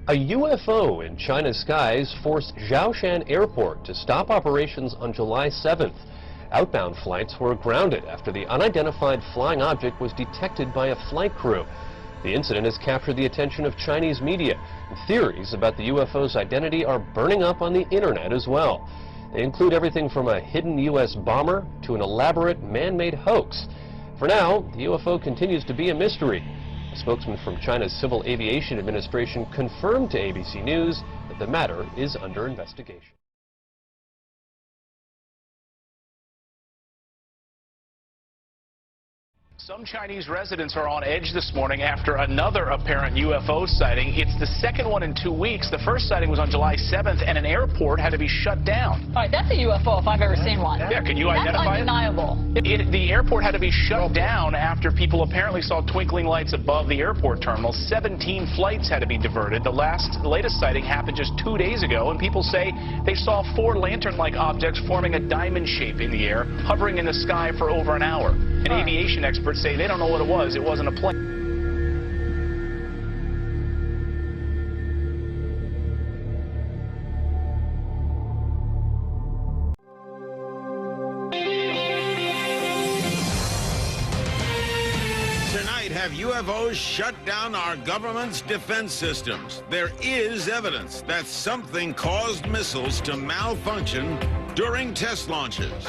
A UFO in China's skies forced Zhoushan Airport to stop operations on July 7th. Outbound flights were grounded after the unidentified flying object was detected by a flight crew. The incident has captured the attention of Chinese media, and theories about the UFO's identity are burning up on the internet as well. They include everything from a hidden U.S. bomber to an elaborate man-made hoax. For now, the UFO continues to be a mystery. A spokesman from China's Civil Aviation Administration confirmed to ABC News that the matter is under investigation. Some Chinese residents are on edge this morning after another apparent UFO sighting. It's the second one in 2 weeks. The first sighting was on July 7th, and an airport had to be shut down. All right, that's a UFO if I've ever seen one. Yeah, can you identify it? That's undeniable. The airport had to be shut down after people apparently saw twinkling lights above the airport terminal. 17 flights had to be diverted. The latest sighting happened just 2 days ago, and people say they saw 4 lantern-like objects forming a diamond shape in the air, hovering in the sky for over an hour. An aviation expert say they don't know what it was. It wasn't a plane. Tonight, have UFOs shut down our government's defense systems? There is evidence that something caused missiles to malfunction during test launches.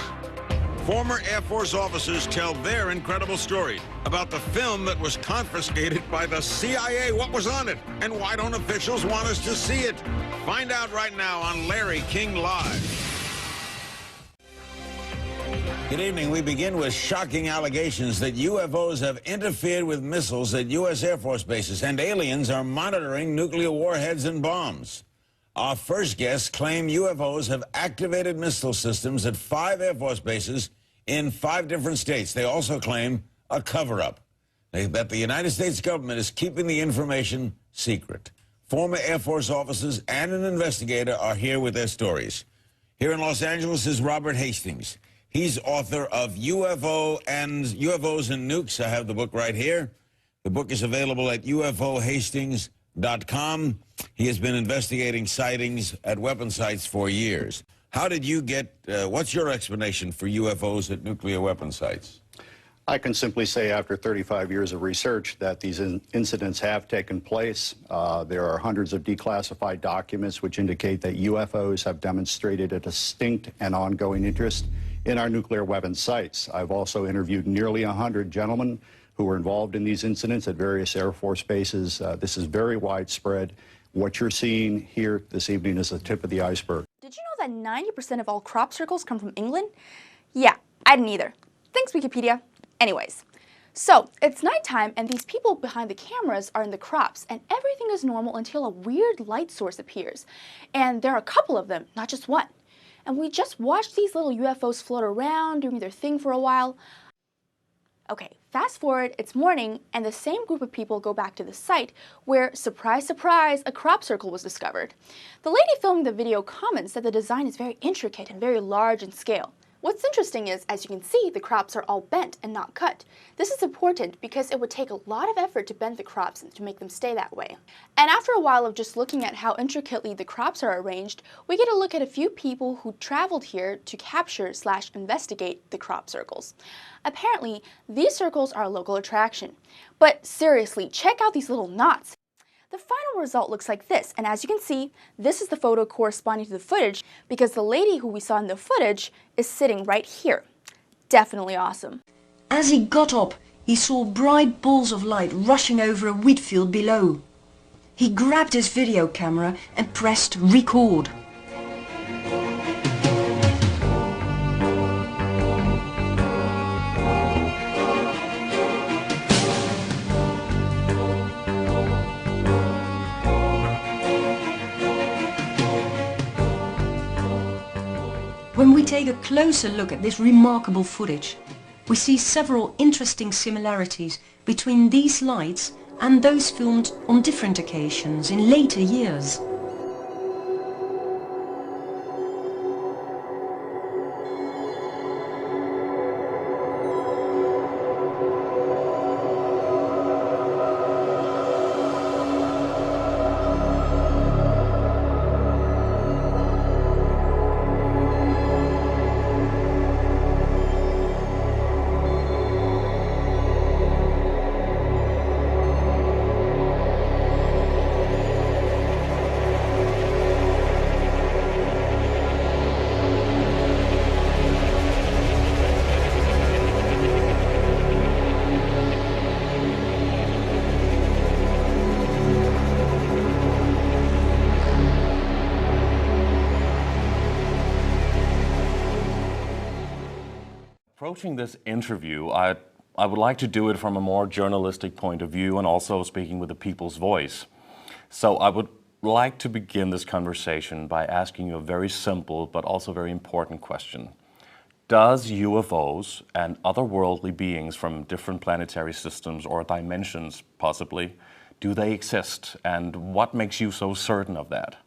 Former Air Force officers tell their incredible story about the film that was confiscated by the CIA. What was on it? And why don't officials want us to see it? Find out right now on Larry King Live. Good evening. We begin with shocking allegations that UFOs have interfered with missiles at U.S. Air Force bases, and aliens are monitoring nuclear warheads and bombs. Our first guests claim UFOs have activated missile systems at 5 Air Force bases in 5 different states. They also claim a cover-up. That the United States government is keeping the information secret. Former Air Force officers and an investigator are here with their stories. Here in Los Angeles is Robert Hastings. He's author of UFOs and Nukes. I have the book right here. The book is available at UFOhastings.com. He has been investigating sightings at weapon sites for years. How did you get, what's your explanation for UFOs at nuclear weapon sites? I can simply say after 35 years of research that these incidents have taken place. There are hundreds of declassified documents which indicate that UFOs have demonstrated a distinct and ongoing interest in our nuclear weapon sites. I've also interviewed nearly 100 gentlemen who were involved in these incidents at various Air Force bases. This is very widespread. What you're seeing here this evening is the tip of the iceberg. Did you know that 90% of all crop circles come from England? Yeah, I didn't either. Thanks, Wikipedia. Anyways, so it's nighttime and these people behind the cameras are in the crops and everything is normal until a weird light source appears. And there are a couple of them, not just one. And we just watched these little UFOs float around doing their thing for a while. Okay, fast forward, it's morning, and the same group of people go back to the site where, surprise, surprise, a crop circle was discovered. The lady filming the video comments that the design is very intricate and very large in scale. What's interesting is, as you can see, the crops are all bent and not cut. This is important because it would take a lot of effort to bend the crops and to make them stay that way. And after a while of just looking at how intricately the crops are arranged, we get a look at a few people who traveled here to capture/investigate the crop circles. Apparently, these circles are a local attraction. But seriously, check out these little knots. The final result looks like this, and as you can see, this is the photo corresponding to the footage because the lady who we saw in the footage is sitting right here. Definitely awesome. As he got up, he saw bright balls of light rushing over a wheat field below. He grabbed his video camera and pressed record. When we take a closer look at this remarkable footage, we see several interesting similarities between these lights and those filmed on different occasions in later years. Approaching this interview, I would like to do it from a more journalistic point of view and also speaking with the people's voice. So I would like to begin this conversation by asking you a very simple but also very important question. Does UFOs and otherworldly beings from different planetary systems or dimensions, possibly, do they exist? And what makes you so certain of that?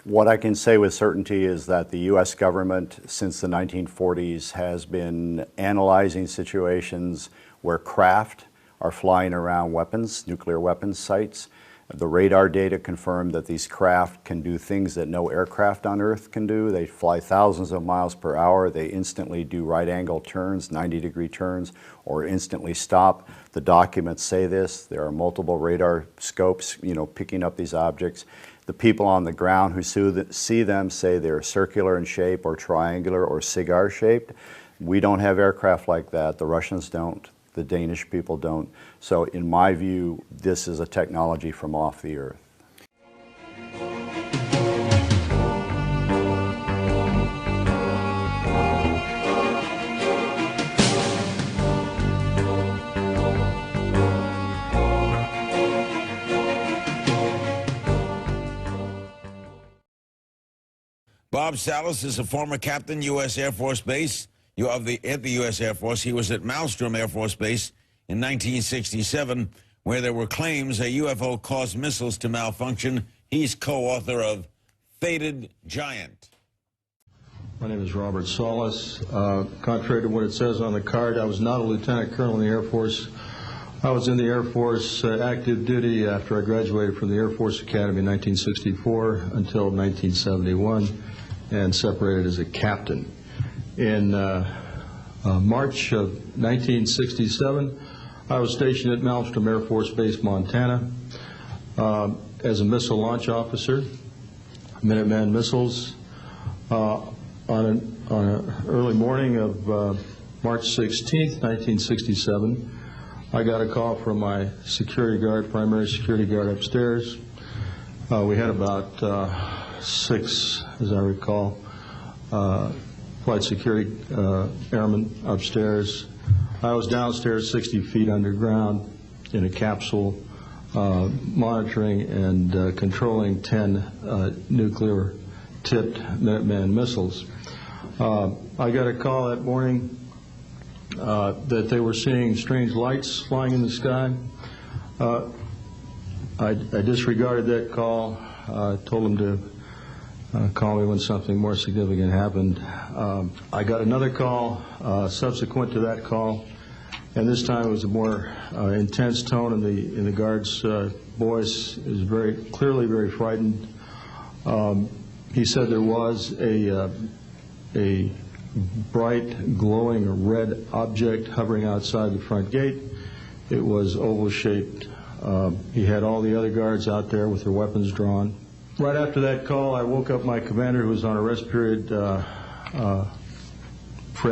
What I can say with certainty is that the U.S. government, since the 1940s, has been analyzing situations where craft are flying around weapons, nuclear weapons sites. The radar data confirm that these craft can do things that no aircraft on Earth can do. They fly thousands of miles per hour. They instantly do right-angle turns, 90-degree turns, or instantly stop. The documents say this. There are multiple radar scopes, picking up these objects. The people on the ground who see them say they're circular in shape or triangular or cigar-shaped. We don't have aircraft like that. The Russians don't. The Danish people don't. So in my view, this is a technology from off the Earth. Bob Salas is a former captain, U.S. Air Force Base. At the U.S. Air Force. He was at Malmstrom Air Force Base in 1967, where there were claims a UFO caused missiles to malfunction. He's co-author of Fated Giant. My name is Robert Salas. Contrary to what it says on the card, I was not a lieutenant colonel in the Air Force. I was in the Air Force active duty after I graduated from the Air Force Academy in 1964 until 1971 and separated as a captain. In March of 1967, I was stationed at Malmstrom Air Force Base, Montana, as a missile launch officer, Minuteman missiles. On an early morning of March 16th, 1967, I got a call from my security guard, primary security guard upstairs. We had about 6, as I recall, flight security airmen upstairs. I was downstairs 60 feet underground in a capsule monitoring and controlling 10 nuclear-tipped Minuteman missiles. I got a call that morning that they were seeing strange lights flying in the sky. I disregarded that call, told them to call me when something more significant happened. I got another call subsequent to that call, and this time it was a more intense tone in the guard's voice. It was very clearly very frightened. He said there was a bright, glowing red object hovering outside the front gate. It was oval-shaped. He had all the other guards out there with their weapons drawn. Right after that call, I woke up my commander, who was on a rest period, Fred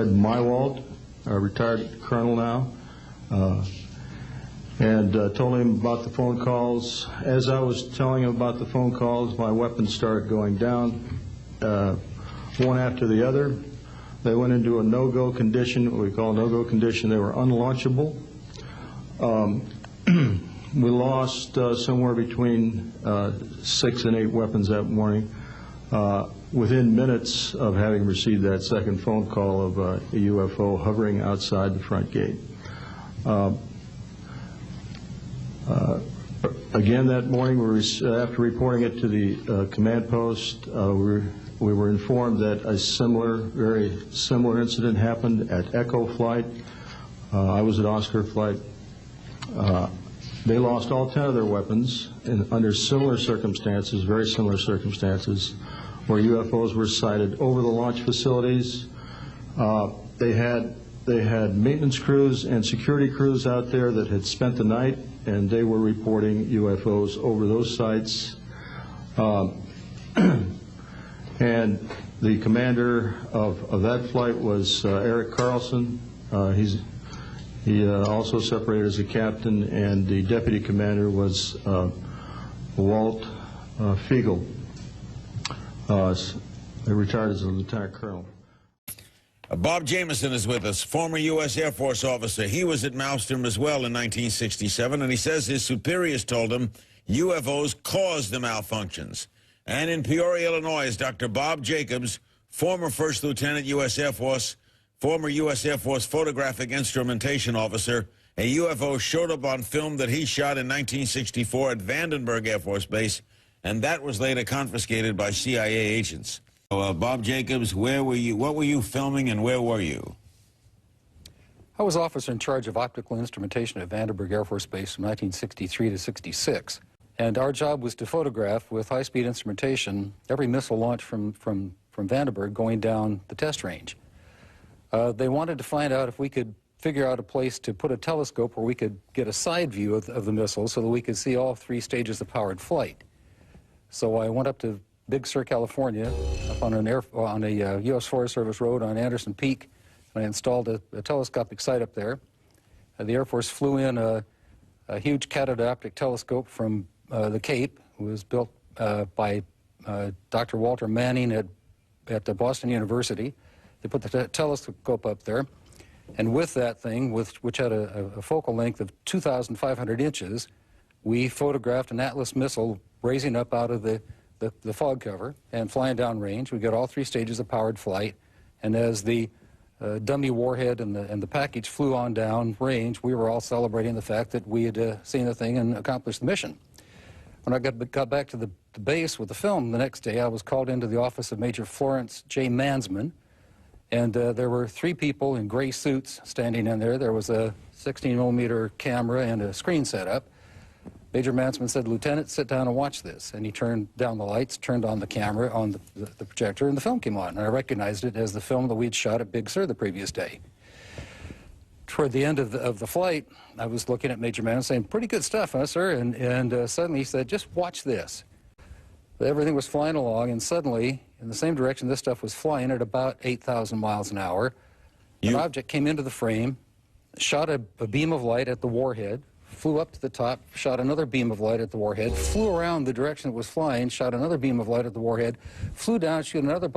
Mywalt, a retired colonel now, and told him about the phone calls. As I was telling him about the phone calls, my weapons started going down, one after the other. They went into a no-go condition, what we call a no-go condition. They were unlaunchable. We lost somewhere between 6 and 8 weapons that morning within minutes of having received that second phone call of a UFO hovering outside the front gate. Again that morning, after reporting it to the command post, we were informed that a very similar incident happened at Echo Flight. I was at Oscar Flight. They lost all 10 of their weapons under similar circumstances, very similar circumstances, where UFOs were sighted over the launch facilities. They had maintenance crews and security crews out there that had spent the night, and they were reporting UFOs over those sites. And the commander of that flight was Eric Carlson. He also separated as a captain, and the deputy commander was Walt Fiegel. He retired as a lieutenant colonel. Bob Jameson is with us, former U.S. Air Force officer. He was at Maelstrom as well in 1967, and he says his superiors told him UFOs caused the malfunctions. And in Peoria, Illinois, is Dr. Bob Jacobs, former First Lieutenant U.S. Air Force, former U.S. Air Force photographic instrumentation officer. A UFO showed up on film that he shot in 1964 at Vandenberg Air Force Base, and that was later confiscated by CIA agents. Bob Jacobs, where were you? What were you filming, and where were you? I was officer in charge of optical instrumentation at Vandenberg Air Force Base from 1963 to 66. And our job was to photograph with high-speed instrumentation every missile launch from Vandenberg going down the test range. They wanted to find out if we could figure out a place to put a telescope where we could get a side view of the missile so that we could see all 3 stages of powered flight. So I went up to Big Sur, California, up on a U.S. Forest Service road on Anderson Peak, and I installed a telescopic sight up there. The Air Force flew in a huge catadioptric telescope from the Cape. It was built by Dr. Walter Manning at Boston University. They put the telescope up there, and with that thing, which had a focal length of 2,500 inches, we photographed an Atlas missile raising up out of the fog cover and flying down range. We got all 3 stages of powered flight, and as the dummy warhead and the package flew on down range, we were all celebrating the fact that we had seen the thing and accomplished the mission. When I got back to the base with the film the next day, I was called into the office of Major Florence J. Mansman, and there were 3 people in gray suits standing in there. There was a 16mm camera and a screen set up. Major Mansman said, "Lieutenant, sit down and watch this." And he turned down the lights, turned on the camera, on the projector, and the film came on. And I recognized it as the film that we'd shot at Big Sur the previous day. Toward the end of the flight, I was looking at Major Mansman saying, "Pretty good stuff, huh, sir?" And suddenly he said, "Just watch this." Everything was flying along, and suddenly, in the same direction this stuff was flying at about 8,000 miles an hour, an object came into the frame, shot a beam of light at the warhead, flew up to the top, shot another beam of light at the warhead, flew around the direction it was flying, shot another beam of light at the warhead, flew down, shot another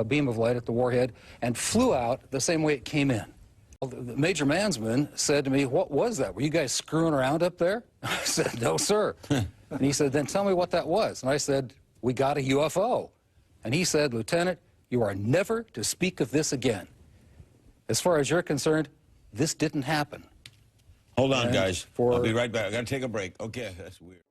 beam of light at the warhead, and flew out the same way it came in. Major Mansman said to me, "What was that? Were you guys screwing around up there?" I said, "No, sir." And he said, "Then tell me what that was." And I said, "We got a UFO." And he said, "Lieutenant, you are never to speak of this again. As far as you're concerned, this didn't happen." Hold on, guys. I'll be right back. I got to take a break. Okay, that's weird.